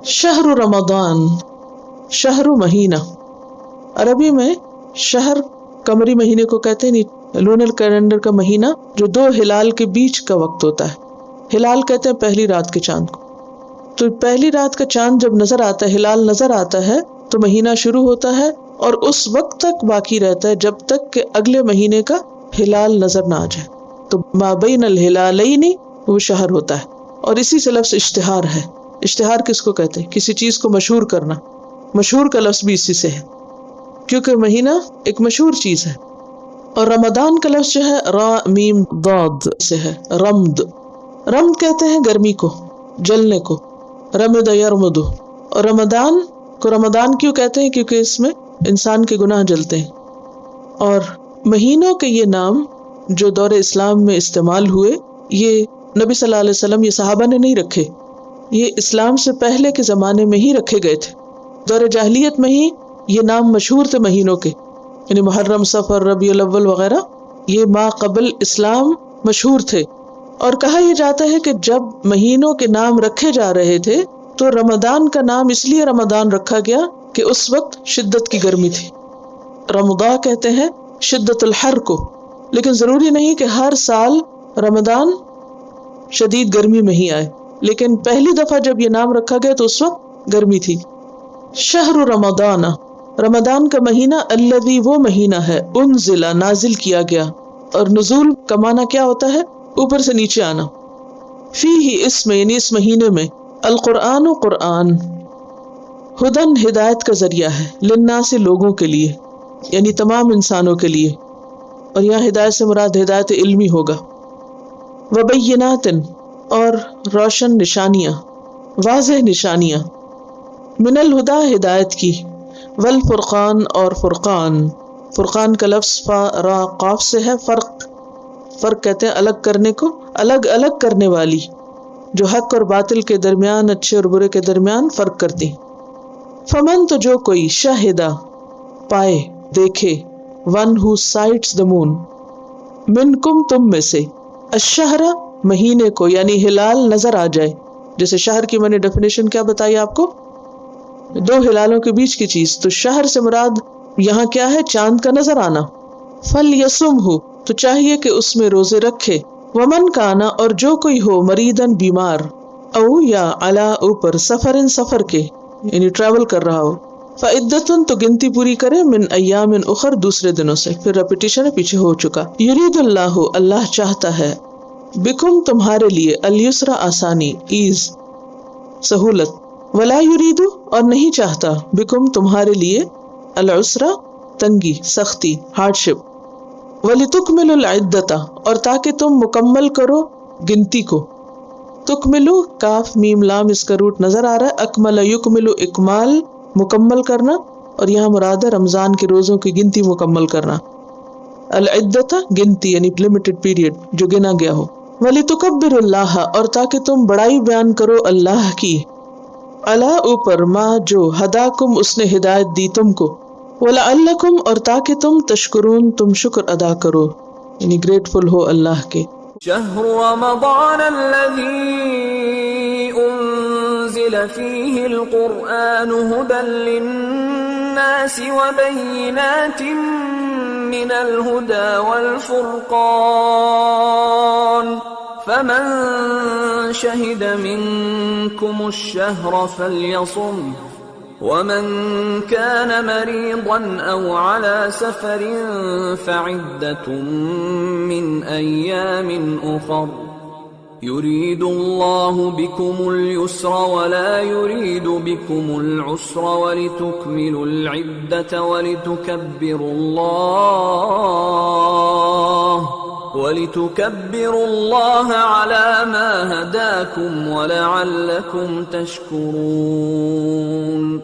شہر رمضان، شہر مہینہ، عربی میں شہر قمری مہینے کو کہتے ہیں، لونر کیلنڈر کا مہینہ جو دو ہلال کے بیچ کا وقت ہوتا ہے۔ ہلال کہتے ہیں پہلی رات کے چاند کو۔ تو پہلی رات کا چاند جب نظر آتا ہے، ہلال نظر آتا ہے، تو مہینہ شروع ہوتا ہے اور اس وقت تک باقی رہتا ہے جب تک کہ اگلے مہینے کا ہلال نظر نہ آ جائے۔ تو ما بین الہلالین وہ شہر ہوتا ہے، اور اسی سے لفظ اشتہار ہے۔ اشتہار کس کو کہتے ہیں؟ کسی چیز کو مشہور کرنا، مشہور کا لفظ بھی اسی سے ہے، کیونکہ مہینہ ایک مشہور چیز ہے۔ اور رمضان کا لفظ جو ہے را میم ضاد سے ہے، رمد۔ رمد کہتے ہیں گرمی کو، جلنے کو، رمد یرمد۔ اور رمضان کو رمضان کیوں کہتے ہیں؟ کیونکہ اس میں انسان کے گناہ جلتے ہیں۔ اور مہینوں کے یہ نام جو دور اسلام میں استعمال ہوئے، یہ نبی صلی اللہ علیہ وسلم، یہ صحابہ نے نہیں رکھے، یہ اسلام سے پہلے کے زمانے میں ہی رکھے گئے تھے۔ دور جاہلیت میں ہی یہ نام مشہور تھے مہینوں کے، یعنی محرم، صفر، ربیع الاول وغیرہ، یہ ما قبل اسلام مشہور تھے۔ اور کہا یہ جاتا ہے کہ جب مہینوں کے نام رکھے جا رہے تھے تو رمضان کا نام اس لیے رمضان رکھا گیا کہ اس وقت شدت کی گرمی تھی۔ رمضان کہتے ہیں شدت الحر کو، لیکن ضروری نہیں کہ ہر سال رمضان شدید گرمی میں ہی آئے، لیکن پہلی دفعہ جب یہ نام رکھا گیا تو اس وقت گرمی تھی۔ شہر رمضان، رمضان کا مہینہ، الذی وہ مہینہ ہے، انزل نازل کیا گیا۔ اور نزول کا معنی کیا ہوتا ہے؟ اوپر سے نیچے آنا۔ فیہ اس میں، یعنی اس مہینے میں، القرآن قرآن، ہدن ہدایت کا ذریعہ ہے، للناس لوگوں کے لیے، یعنی تمام انسانوں کے لیے۔ اور یہاں ہدایت سے مراد ہدایت علمی ہوگا۔ وبینات اور روشن نشانیاں، واضح نشانیاں، من الہدا ہدایت کی، والفرقان اور فرقان، فرقان کا لفظ فا را قاف سے ہے، فرق کہتے ہیں الگ کرنے کو، الگ الگ کرنے والی، جو حق اور باطل کے درمیان، اچھے اور برے کے درمیان فرق کرتی۔ فمن تو جو کوئی، شاہدہ پائے، دیکھے، ون ہو سائٹس دا مون، منکم تم میں سے، الشہر مہینے کو، یعنی ہلال نظر آ جائے۔ جیسے شہر کی میں نے ڈیفینیشن کیا بتائی آپ کو؟ دو ہلالوں کے بیچ کی چیز۔ تو شہر سے مراد یہاں کیا ہے؟ چاند کا نظر آنا۔ فلیصمہ تو چاہیے کہ اس میں روزے رکھے، ومن کانا اور جو کوئی ہو، مریدن بیمار، او یا علا اوپر، سفرن سفر کے، یعنی ٹریول کر رہا ہو، فعدتن تو گنتی پوری کرے، من ایام اخر دوسرے دنوں سے۔ پھر ریپیٹیشن ہے، پیچھے ہو چکا۔ یرید اللہ اللہ چاہتا ہے، بکم تمہارے لیے، الیسر آسانی، ایز، سہولت، ولا یرید اور نہیں چاہتا، بکم تمہارے لیے، العسر تنگی، سختی، ہارڈ شپ، وَلِتُكْمِلُوا الْعِدَّةَ اور تاکہ تم مکمل کرو گنتی کو۔ تکملو کاف میم لام اس کا روٹ نظر آ رہا ہے، اکمل یکملو اکمال مکمل کرنا، اور یہاں مراد ہے رمضان کے روزوں کی گنتی مکمل کرنا۔ العدۃ گنتی یعنی لمیٹڈ پیریڈ جو گنا گیا ہو۔ وَلِتُكَبِّرُوا اللَّهَ اور تاکہ تم بڑائی بیان کرو اللہ کی، علی اوپر، ما جو، ہداکم اس نے ہدایت دی تم کو، وَلَعَلَّكُمْ اور تاکہ تم تشکرون تم شکر ادا کرو، یعنی گریٹفل ہو اللہ کے۔ شہر رمضان الذی انزل فیہ القرآن ھدی للناس وبینات من الھدی والفرقان فمن شہد منکم الشہر فلیصم ومن كان مريضا أو على سفر فعدة من أيام أخر يريد الله بكم اليسر ولا يريد بكم العسر ولتكملوا العدة ولتكبروا الله على ما هداكم ولعلكم تشكرون۔